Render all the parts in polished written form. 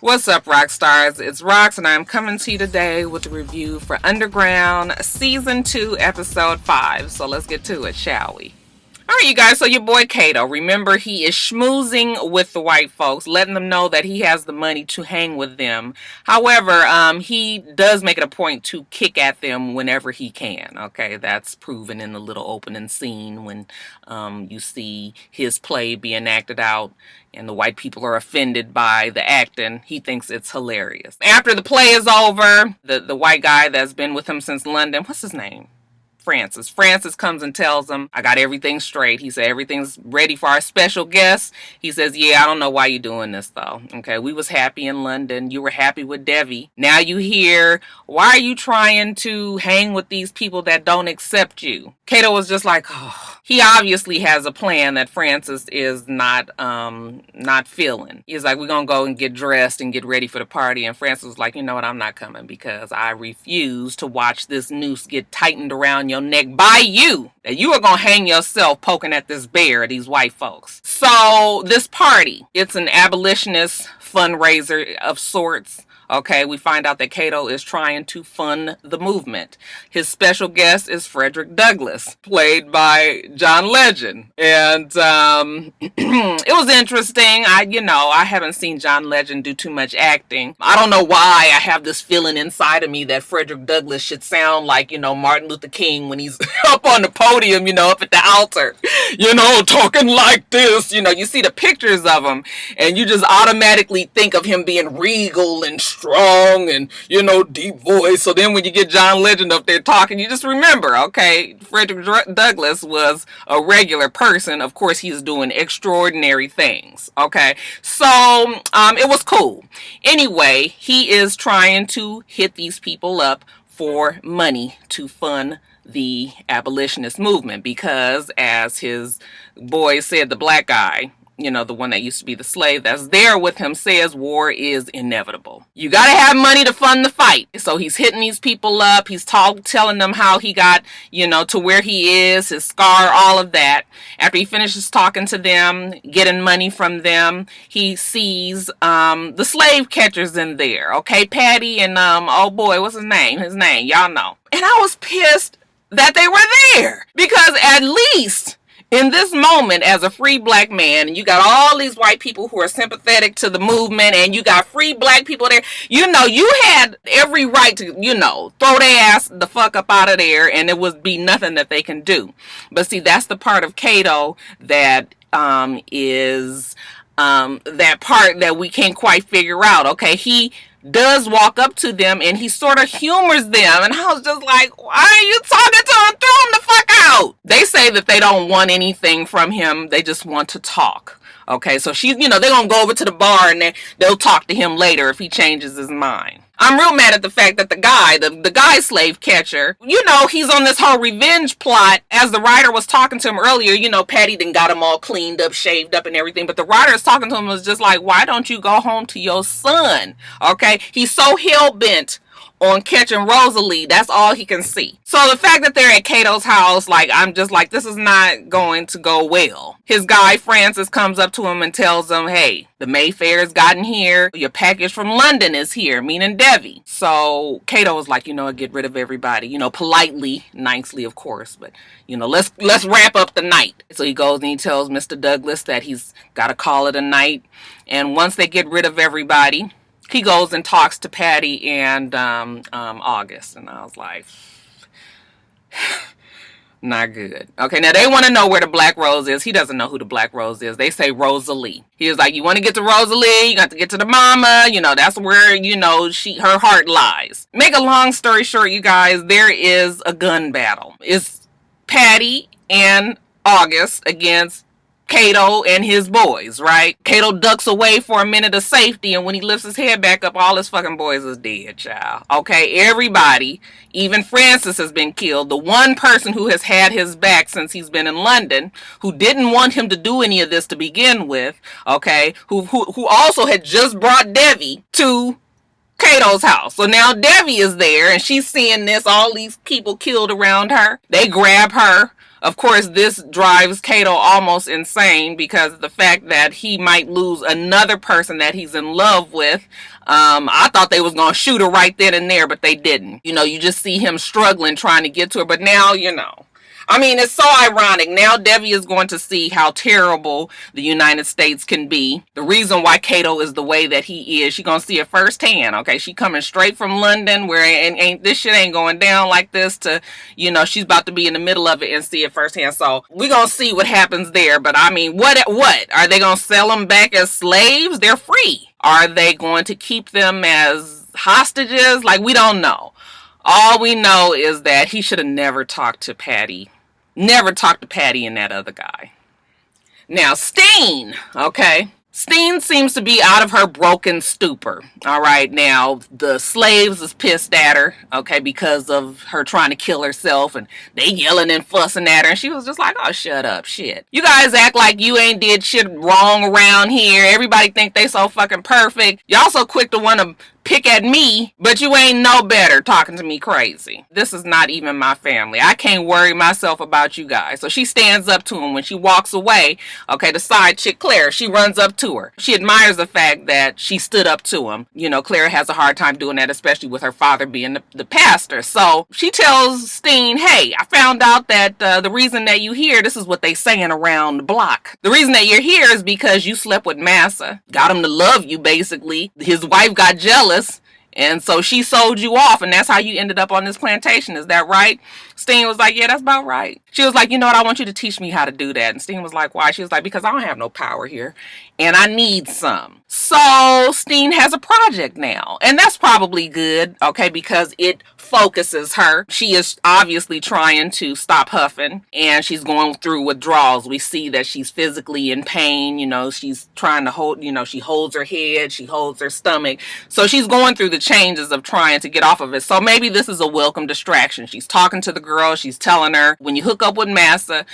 What's up, Roxstars? It's Rox, and I'm coming to you today with a review for Underground Season 2, Episode 5. So let's get to it, shall we? All right, you guys, so your boy Kato, remember he is schmoozing with the white folks, letting them know that he has the money to hang with them. However, he does make it a point to kick at them whenever he can, okay? That's proven in the little opening scene when you see his play being acted out and the white people are offended by the acting. He thinks it's hilarious. After the play is over, the white guy that's been with him since London, what's his name? Francis comes and tells him, I got everything straight. He said, everything's ready for our special guest. He says, yeah, I don't know why you're doing this, though. Okay, we was happy in London. You were happy with Devi. Now you here. Why are you trying to hang with these people that don't accept you? Kato was just like, oh. He obviously has a plan that Francis is not feeling. He's like, we're going to go and get dressed and get ready for the party. And Francis was like, you know what, I'm not coming because I refuse to watch this noose get tightened around your neck by you. That you are going to hang yourself poking at this bear, these white folks. So this party, it's an abolitionist fundraiser of sorts. Okay, we find out that Kato is trying to fund the movement. His special guest is Frederick Douglass, played by John Legend. And it was interesting. I haven't seen John Legend do too much acting. I don't know why I have this feeling inside of me that Frederick Douglass should sound like, Martin Luther King when he's up on the podium, up at the altar, talking like this. You see the pictures of him and you just automatically think of him being regal and strong and, deep voice. So then when you get John Legend up there talking, you just remember, okay, Frederick Douglass was a regular person. Of course, he's doing extraordinary things. Okay, so it was cool. Anyway, he is trying to hit these people up for money to fund the abolitionist movement because, as his boy said, the black guy, the one that used to be the slave that's there with him, says war is inevitable. You got to have money to fund the fight. So he's hitting these people up. He's telling them how he got, to where he is, his scar, all of that. After he finishes talking to them, getting money from them, he sees the slave catchers in there. Okay, Patty and, oh boy, what's his name? Y'all know. And I was pissed that they were there because at least in this moment, as a free black man, and you got all these white people who are sympathetic to the movement, and you got free black people there, you had every right to, throw their ass the fuck up out of there, and it would be nothing that they can do. But see, that's the part of Kato that is that part that we can't quite figure out. Okay, he does walk up to them and he sort of humors them, and I was just like, why are you talking to him? Throw him the fuck out. They say that they don't want anything from him, they just want to talk. Okay, so she's, they're gonna go over to the bar and they'll talk to him later if he changes his mind. I'm real mad at the fact that the guy slave catcher, he's on this whole revenge plot. As the writer was talking to him earlier, Patty then got him all cleaned up, shaved up and everything. But the writer is talking to him was just like, why don't you go home to your son? Okay, he's so hell-bent on catching Rosalie, that's all he can see. So the fact that they're at Kato's house, I'm just like, this is not going to go well. His guy Francis comes up to him and tells him, hey, the Mayfair's gotten here, your package from London is here, meaning Devi. So Kato was like, get rid of everybody, politely, nicely, of course, but let's wrap up the night. So he goes and he tells Mr. Douglass that he's got to call it a night, and once they get rid of everybody, he goes and talks to Patty and August. And I was like, not good. Okay, now they want to know where the Black Rose is. He doesn't know who the Black Rose is. They say Rosalie. He was like, you want to get to Rosalie? You got to get to the mama. That's where, her heart lies. Make a long story short, you guys, there is a gun battle. It's Patty and August against Kato and his boys, right? Kato ducks away for a minute of safety, and when he lifts his head back up, all his fucking boys is dead, child. Okay, everybody, even Francis has been killed. The one person who has had his back since he's been in London, who didn't want him to do any of this to begin with, okay, who also had just brought Devi to Kato's house. So now Devi is there, and she's seeing this, all these people killed around her. They grab her. Of course, this drives Kato almost insane because of the fact that he might lose another person that he's in love with. I thought they was going to shoot her right then and there, but they didn't. You know, you just see him struggling trying to get to her. But now, you know, I mean, it's so ironic. Now Devi is going to see how terrible the United States can be. The reason why Kato is the way that he is, she's going to see it firsthand, okay? She coming straight from London where this shit ain't going down like this to, you know, she's about to be in the middle of it and see it firsthand. So we're going to see what happens there. But I mean, what? Are they going to sell them back as slaves? They're free. Are they going to keep them as hostages? Like, we don't know. All we know is that he should have never talked to Patty. Never talked to Patty and that other guy. Now, Steen, okay? Steen seems to be out of her broken stupor. All right, now the slaves is pissed at her, okay, because of her trying to kill herself, and they yelling and fussing at her, and she was just like, oh, shut up, shit. You guys act like you ain't did shit wrong around here. Everybody think they so fucking perfect. Y'all so quick to want to pick at me, but you ain't no better talking to me crazy. This is not even my family. I can't worry myself about you guys. So she stands up to him. When she walks away, okay, the side chick, Claire, she runs up to her. She admires the fact that she stood up to him. You know, Claire has a hard time doing that, especially with her father being the pastor. So she tells Steen, hey, I found out that the reason that you here, this is what they saying around the block. The reason that you're here is because you slept with Massa. Got him to love you, basically. His wife got jealous, and so she sold you off, and that's how you ended up on this plantation. Is that right? Steen was like, yeah, that's about right. She was like, you know what, I want you to teach me how to do that. And Steen was like, why? She was like, because I don't have no power here, and I need some. So Steen has a project now, and that's probably good, okay, because it focuses her. She is obviously trying to stop huffing, and she's going through withdrawals. We see that she's physically in pain. You know, she's trying to hold, you know, she holds her head, she holds her stomach. So she's going through the changes of trying to get off of it. So maybe this is a welcome distraction. She's talking to the girl. She's telling her, when you hook up with Massa,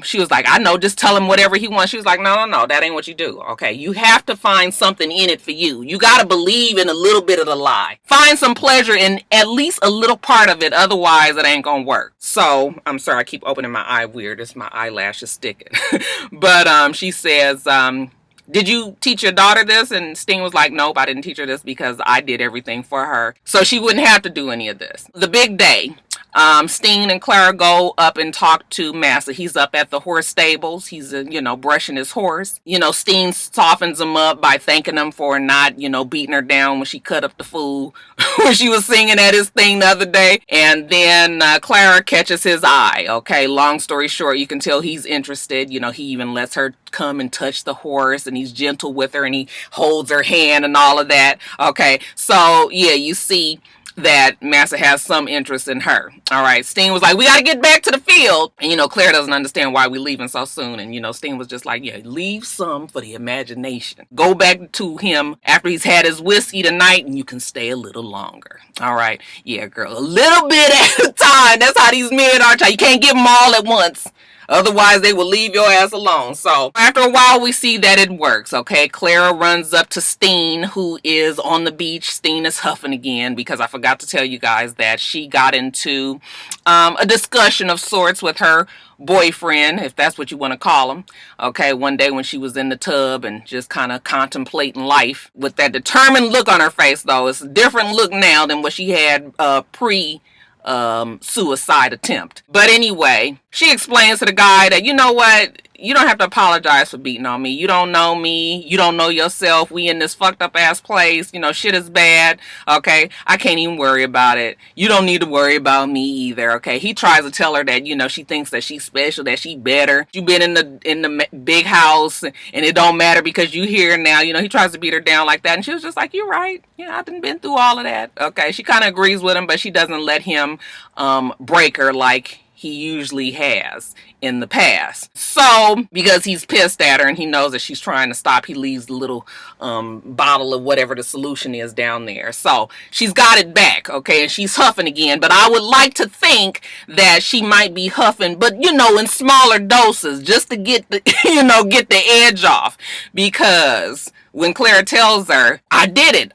she was like, I know, just tell him whatever he wants. She was like, no, that ain't what you do. Okay, you have to find something in it for you. You got to believe in a little bit of the lie. Find some pleasure in at least a little part of it. Otherwise, it ain't gonna work. So, I'm sorry, I keep opening my eye weird. It's my eyelashes sticking. But she says, did you teach your daughter this? And Steen was like, nope, I didn't teach her this because I did everything for her. So she wouldn't have to do any of this. The big day. Steen and Clara go up and talk to Massa. He's up at the horse stables. He's, you know, brushing his horse. You know, Steen softens him up by thanking him for not, you know, beating her down when she cut up the fool when she was singing at his thing the other day. And then Clara catches his eye. Okay, long story short, you can tell he's interested. You know, he even lets her come and touch the horse, and he's gentle with her, and he holds her hand and all of that. Okay, so yeah, you see that Massa has some interest in her. All right, Steen was like, we got to get back to the field. And, you know, Claire doesn't understand why we're leaving so soon. And, you know, Steen was just like, yeah, leave some for the imagination. Go back to him after he's had his whiskey tonight, and you can stay a little longer. All right, yeah, girl, a little bit at a time. That's how these men are. You can't give them all at once. Otherwise, they will leave your ass alone. So after a while, we see that it works, okay? Clara runs up to Steen, who is on the beach. Steen is huffing again because I forgot to tell you guys that she got into a discussion of sorts with her boyfriend, if that's what you want to call him. Okay, one day when she was in the tub and just kind of contemplating life with that determined look on her face, though. It's a different look now than what she had suicide attempt. But anyway, she explains to the guy that, you know what, you don't have to apologize for beating on me. You don't know me. You don't know yourself. We in this fucked up ass place. You know, shit is bad. Okay, I can't even worry about it. You don't need to worry about me either. Okay, he tries to tell her that, you know, she thinks that she's special, that she better. You been in the big house, and it don't matter because you here now. You know, he tries to beat her down like that, and she was just like, you're right. Yeah, I've been through all of that. Okay, she kind of agrees with him, but she doesn't let him break her like he usually has in the past. So, because he's pissed at her and he knows that she's trying to stop, he leaves the little bottle of whatever the solution is down there. So, she's got it back, okay, and she's huffing again. But I would like to think that she might be huffing, but, you know, in smaller doses, just to get the, you know, get the edge off. Because when Clara tells her, I did it,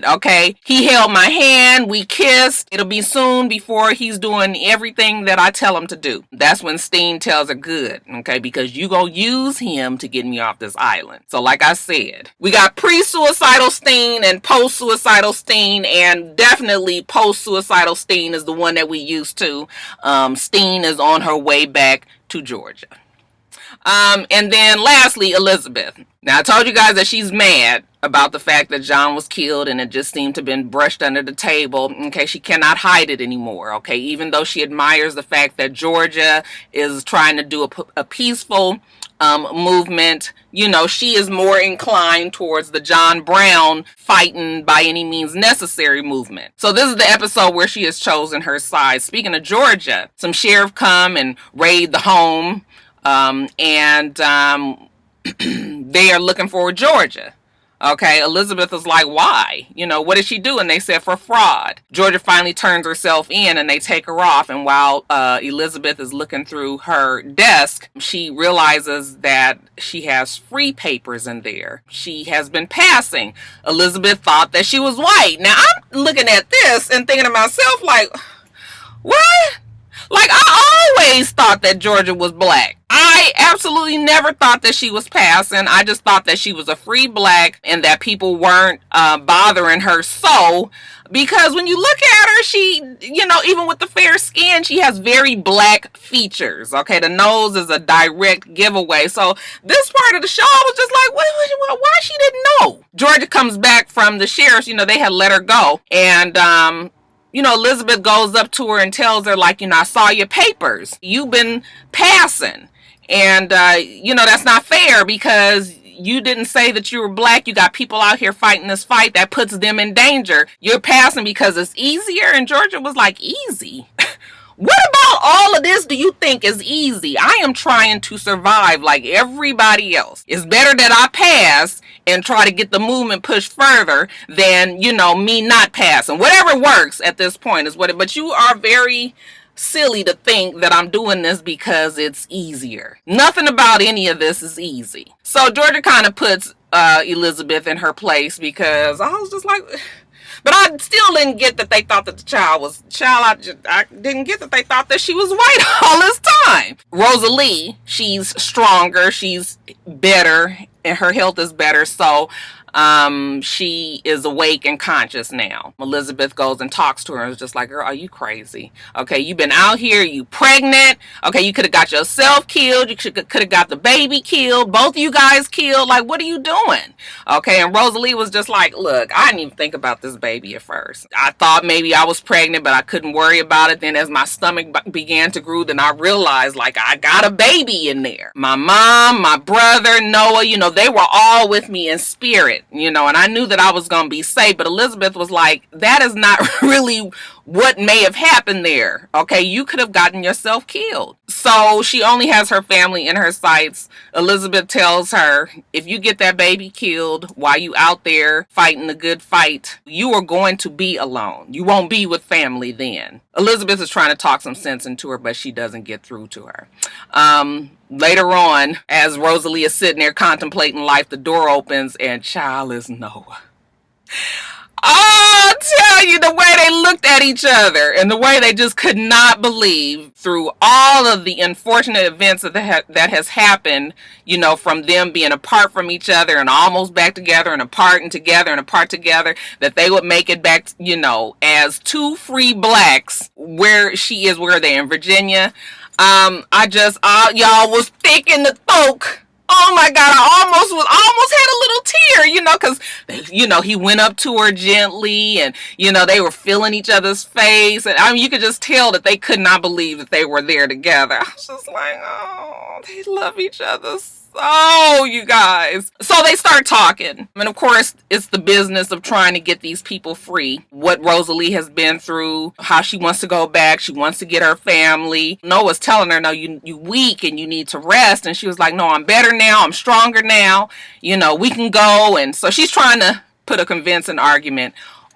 okay? He held my hand, we kissed. It'll be soon before he's doing everything that I tell him to do. That's when Steen tells her, good, okay, because you gonna use him to get me off this island. So like I said, we got pre-suicidal Steen and post-suicidal Steen, and definitely post-suicidal Steen is the one that we used to. Steen is on her way back to Georgia. And then lastly, Elizabeth. Now, I told you guys that she's mad about the fact that John was killed and it just seemed to have been brushed under the table. Okay, she cannot hide it anymore. Okay, even though she admires the fact that Georgia is trying to do a peaceful movement, you know, she is more inclined towards the John Brown fighting by any means necessary movement. So this is the episode where she has chosen her side. Speaking of Georgia, some sheriff come and raid the home. They are looking for Georgia. Okay, Elizabeth is like, why? You know, what did she do? And they said for fraud. Georgia finally turns herself in and they take her off. And while Elizabeth is looking through her desk, she realizes that she has free papers in there. She has been passing. Elizabeth thought that she was white. Now, I'm looking at this and thinking to myself, like, what? Like, I always thought that Georgia was black. I absolutely never thought that she was passing. I just thought that she was a free black and that people weren't bothering her so. Because when you look at her, she, you know, even with the fair skin, she has very black features. Okay, the nose is a direct giveaway. So this part of the show, I was just like, why she didn't know? Georgia comes back from the sheriff's, you know, they had let her go. And, you know, Elizabeth goes up to her and tells her, like, you know, I saw your papers. You've been passing. And, you know, that's not fair because you didn't say that you were black. You got people out here fighting this fight that puts them in danger. You're passing because it's easier. And Georgia was like, easy? What about all of this do you think is easy? I am trying to survive like everybody else. It's better that I pass and try to get the movement pushed further than, you know, me not passing. Whatever works at this point is what it, but you are very silly to think that I'm doing this because it's easier. Nothing about any of this is easy. So Georgia kind of puts Elizabeth in her place because I was just like... But I still didn't get that they thought that the child was... I didn't get that they thought that she was white all this time. Rosalie, she's stronger. She's better. And her health is better. So she is awake and conscious now. Elizabeth goes and talks to her and is just like, girl, are you crazy? Okay, you've been out here, you pregnant. Okay, you could have got yourself killed. You could have got the baby killed. Both of you guys killed. Like, what are you doing? Okay, and Rosalie was just like, look, I didn't even think about this baby at first. I thought maybe I was pregnant, but I couldn't worry about it. Then as my stomach began to grow, then I realized, like, I got a baby in there. My mom, my brother, Noah, you know, they were all with me in spirit. You know, and I knew that I was going to be safe, but Elizabeth was like, that is not really what may have happened there. Okay, you could have gotten yourself killed. So she only has her family in her sights. Elizabeth tells her, if you get that baby killed while you out there fighting the good fight, you are going to be alone. You won't be with family then. Elizabeth is trying to talk some sense into her, but she doesn't get through to her. Later on, as Rosalie is sitting there contemplating life, the door opens and child is Noah. I'll tell you, the way they looked at each other and the way they just could not believe through all of the unfortunate events that has happened, you know, from them being apart from each other and almost back together and apart and together and apart together, that they would make it back, you know, as two free blacks. Where she is, where are they, in Virginia? Y'all was thick in the throat. Oh my God, I almost had a little tear, you know, because, you know, he went up to her gently and, you know, they were feeling each other's face. And I mean, you could just tell that they could not believe that they were there together. I was just like, oh, they love each other so, you guys. So they start talking. And of course, it's the business of trying to get these people free. What Rosalie has been through, how she wants to go back. She wants to get her family. Noah's telling her, no, you weak and you need to rest. And she was like, no, I'm better now. I'm stronger now. You know, we can go. And so she's trying to put a convincing argument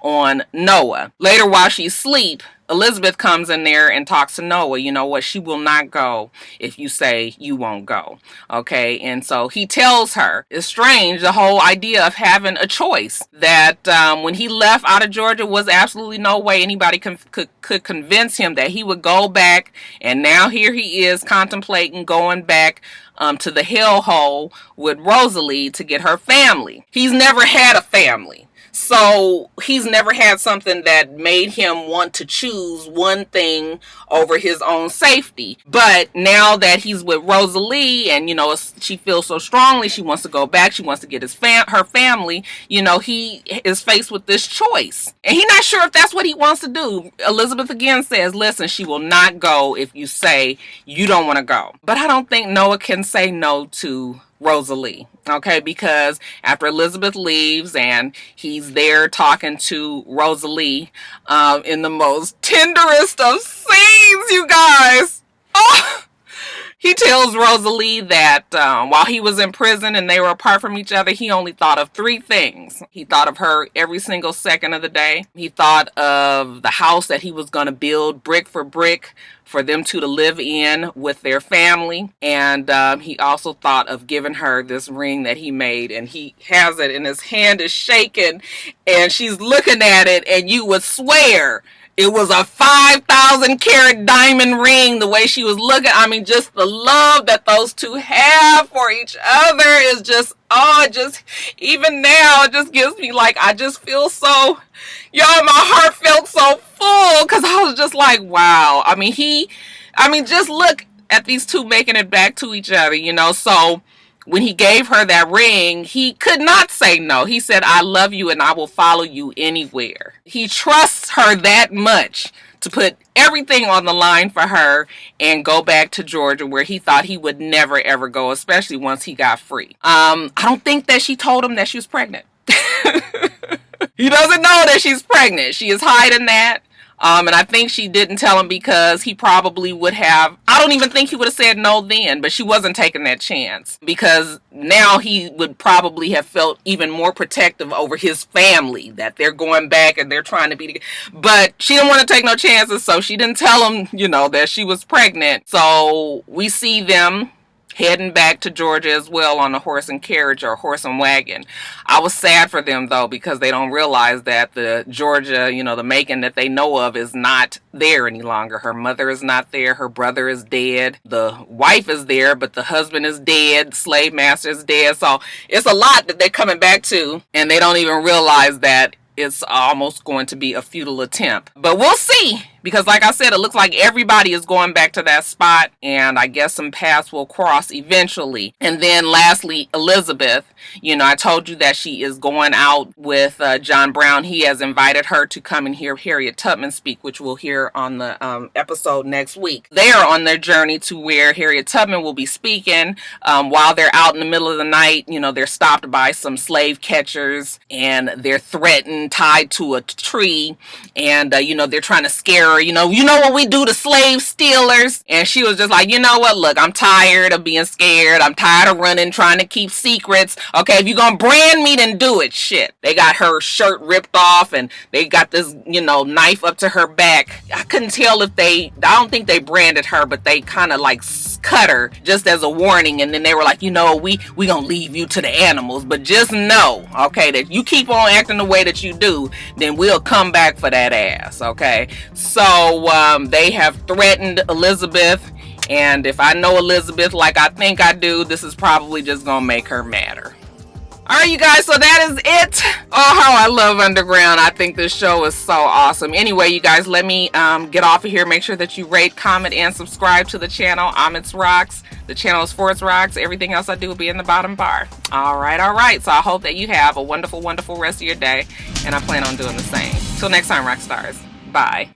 on Noah. Later, while she's asleep, Elizabeth comes in there and talks to Noah. You know what? She will not go if you say you won't go. Okay. And so he tells her, it's strange, the whole idea of having a choice, that when he left out of Georgia was absolutely no way anybody could convince him that he would go back. And now here he is contemplating going back to the hellhole with Rosalie to get her family. He's never had a family. So he's never had something that made him want to choose one thing over his own safety. But now that he's with Rosalie and, you know, she feels so strongly, she wants to go back, she wants to get her family, you know, he is faced with this choice. And he's not sure if that's what he wants to do. Elizabeth again says, listen, she will not go if you say you don't want to go. But I don't think Noah can say no to Rosalie, okay, because after Elizabeth leaves and he's there talking to Rosalie in the most tenderest of scenes, you guys, he tells Rosalie that while he was in prison and they were apart from each other, he only thought of 3 things. He thought of her every single second of the day. He thought of the house that he was going to build brick for brick for them to live in with their family. And he also thought of giving her this ring that he made, and he has it and his hand is shaking and she's looking at it, and you would swear it was a 5,000 carat diamond ring, the way she was looking. I mean, just the love that those two have for each other is just, even now, it just gives me like, I just feel so, y'all, my heart felt so full, because I was just like, wow. I mean, just look at these two making it back to each other, you know. So when he gave her that ring, he could not say no. He said, I love you and I will follow you anywhere. He trusts her that much to put everything on the line for her and go back to Georgia, where he thought he would never, ever go, especially once he got free. I don't think that she told him that she was pregnant. He doesn't know that she's pregnant. She is hiding that. And I think she didn't tell him because he probably would have, I don't even think he would have said no then, but she wasn't taking that chance, because now he would probably have felt even more protective over his family, that they're going back and they're trying to be together. But she didn't want to take no chances, so she didn't tell him, you know, that she was pregnant. So we see them heading back to Georgia as well on a horse and carriage or horse and wagon. I was sad for them though, because they don't realize that the Georgia, you know, the Macon that they know of is not there any longer. Her mother is not there. Her brother is dead. The wife is there, but the husband is dead. The slave master is dead. So it's a lot that they're coming back to, and they don't even realize that it's almost going to be a futile attempt. But we'll see, because like I said, it looks like everybody is going back to that spot, and I guess some paths will cross eventually. And then lastly, Elizabeth, you know, I told you that she is going out with John Brown. He has invited her to come and hear Harriet Tubman speak, which we'll hear on the episode next week. They are on their journey to where Harriet Tubman will be speaking. While they're out in the middle of the night, you know, they're stopped by some slave catchers, and they're threatened, tied to a tree, and you know, they're trying to scare her. You know what we do to slave stealers? And she was just like, you know what, look, I'm tired of being scared. I'm tired of running, trying to keep secrets. Okay, if you're gonna brand me, then do it. Shit. They got her shirt ripped off, and they got this, you know, knife up to her back. I couldn't tell if I don't think they branded her, but they kind of like cut her just as a warning. And then they were like, you know, we gonna leave you to the animals, but just know, okay, that you keep on acting the way that you do, then we'll come back for that ass. Okay, so they have threatened Elizabeth, and if I know Elizabeth like I think I do, this is probably just gonna make her madder. Alright, you guys, so that is it. Oh, how I love Underground. I think this show is so awesome. Anyway, you guys, let me get off of here. Make sure that you rate, comment, and subscribe to the channel. I'm itsrox. The channel is for itsrox. Everything else I do will be in the bottom bar. Alright. So I hope that you have a wonderful, wonderful rest of your day, and I plan on doing the same. Till next time, Roxstars. Bye.